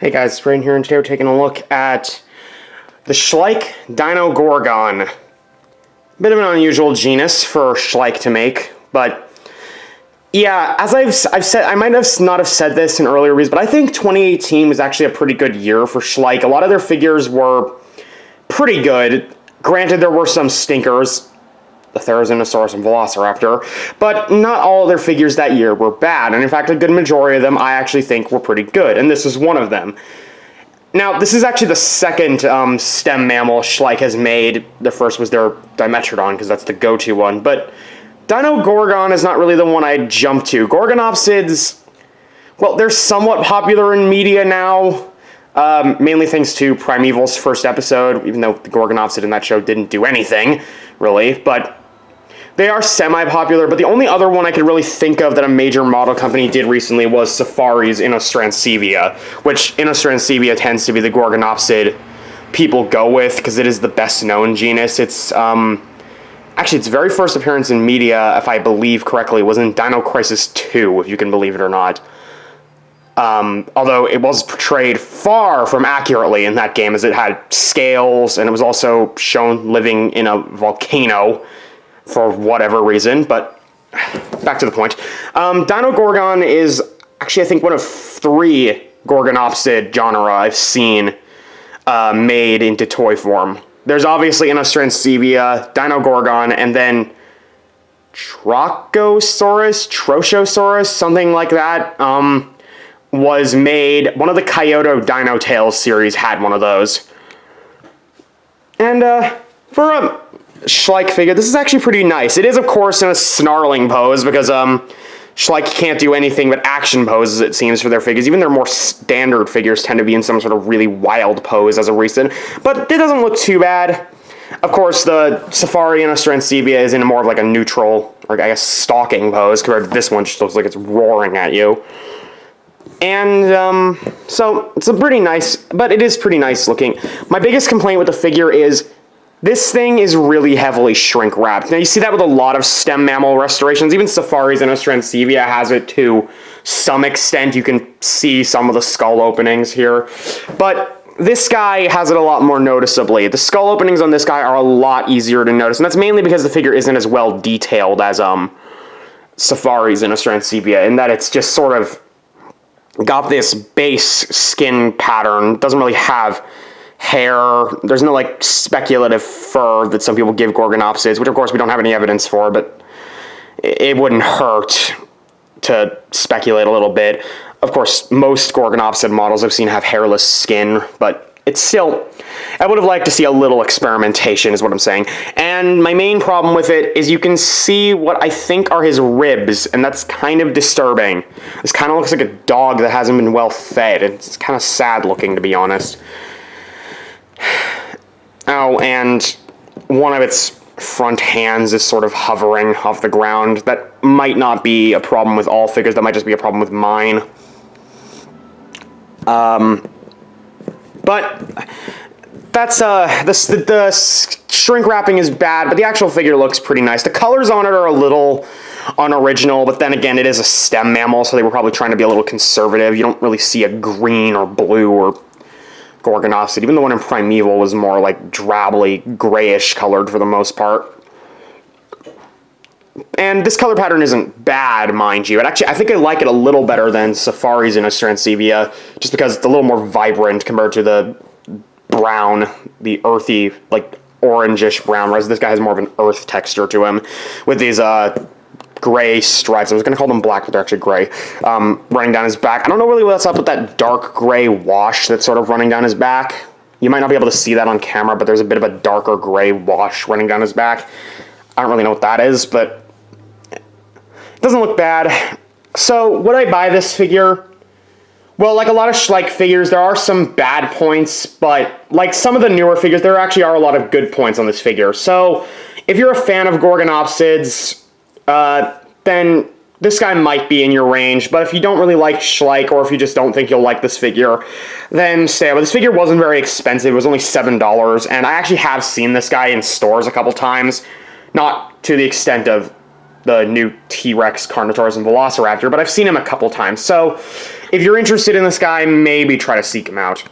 Hey guys, it's Braden here, and today we're taking a look at the Schleich Dinogorgon. Bit of an unusual genus for Schleich to make, but yeah, as I've said, I might have not have said this in earlier reviews, but I think 2018 was actually a pretty good year for Schleich. A lot of their figures were pretty good. Granted, there were some stinkers, the Therizinosaurus and Velociraptor, but not all of their figures that year were bad, and in fact, a good majority of them I actually think were pretty good, and this is one of them. Now, this is actually the second stem mammal Schleich has made. The first was their Dimetrodon, because that's the go-to one, but Dinogorgon is not really the one I jumped to. Gorgonopsids, well, they're somewhat popular in media now, mainly thanks to Primeval's first episode, even though the Gorgonopsid in that show didn't do anything, really, but they are semi-popular, but the only other one I could really think of that a major model company did recently was Safari's Inostrancevia, which Inostrancevia tends to be the Gorgonopsid people go with, because it is the best-known genus. It's, actually, its very first appearance in media, if I believe correctly, was in Dino Crisis 2, if you can believe it or not. Although it was portrayed far from accurately in that game, as it had scales, and it was also shown living in a volcano, for whatever reason, but back to the point. Dinogorgon is actually, I think, one of 3 Gorgonopsid genera I've seen made into toy form. There's obviously Inostrancevia, Dinogorgon, and then Troshosaurus, something like that, was made. One of the Kyoto Dino Tales series had one of those. And for a Schleich figure, this is actually pretty nice. It is, of course, in a snarling pose, because Schleich can't do anything but action poses, it seems, for their figures. Even their more standard figures tend to be in some sort of really wild pose as a recent, but it doesn't look too bad. Of course, the Safari Inostrancevia is in more of like a neutral, or I guess stalking pose, compared to this one, just looks like it's roaring at you. And, so, it's a pretty nice, but it is pretty nice looking. My biggest complaint with the figure is this thing is really heavily shrink-wrapped. Now, you see that with a lot of stem mammal restorations. Even Safari's Inostrancevia has it to some extent. You can see some of the skull openings here. But this guy has it a lot more noticeably. The skull openings on this guy are a lot easier to notice, and that's mainly because the figure isn't as well detailed as Safari's Inostrancevia, in that it's just sort of got this base skin pattern. It doesn't really have hair. There's no, like, speculative fur that some people give Gorgonopsids, which, of course, we don't have any evidence for, but it wouldn't hurt to speculate a little bit. Of course, most Gorgonopsid models I've seen have hairless skin, but it's still, I would have liked to see a little experimentation, is what I'm saying. And my main problem with it is you can see what I think are his ribs, and that's kind of disturbing. This kind of looks like a dog that hasn't been well fed. It's kind of sad looking, to be honest. Oh, and one of its front hands is sort of hovering off the ground. That might not be a problem with all figures, that might just be a problem with mine. But that's, the shrink wrapping is bad, but the actual figure looks pretty nice. The colors on it are a little unoriginal, but then again, it is a stem mammal, so they were probably trying to be a little conservative. You don't really see a green or blue or Gorgonopsid. Even the one in Primeval was more like drably grayish colored for the most part. And this color pattern isn't bad, mind you. Actually, I think I like it a little better than Safari's Inostrancevia, just because it's a little more vibrant compared to the brown, the earthy, like orangish brown, whereas this guy has more of an earth texture to him, with these gray stripes. I was going to call them black, but they're actually gray, running down his back. I don't know really what's up with that dark gray wash that's sort of running down his back. You might not be able to see that on camera, but there's a bit of a darker gray wash running down his back. I don't really know what that is, but it doesn't look bad. So, would I buy this figure? Well, like a lot of Schleich figures, there are some bad points, but like some of the newer figures, there actually are a lot of good points on this figure. So, if you're a fan of Gorgonopsids, then this guy might be in your range, but if you don't really like Schleich, or if you just don't think you'll like this figure, then stay away. This figure wasn't very expensive. It was only $7, and I actually have seen this guy in stores a couple times. Not to the extent of the new T-Rex, Carnotaurus, and Velociraptor, but I've seen him a couple times. So if you're interested in this guy, maybe try to seek him out.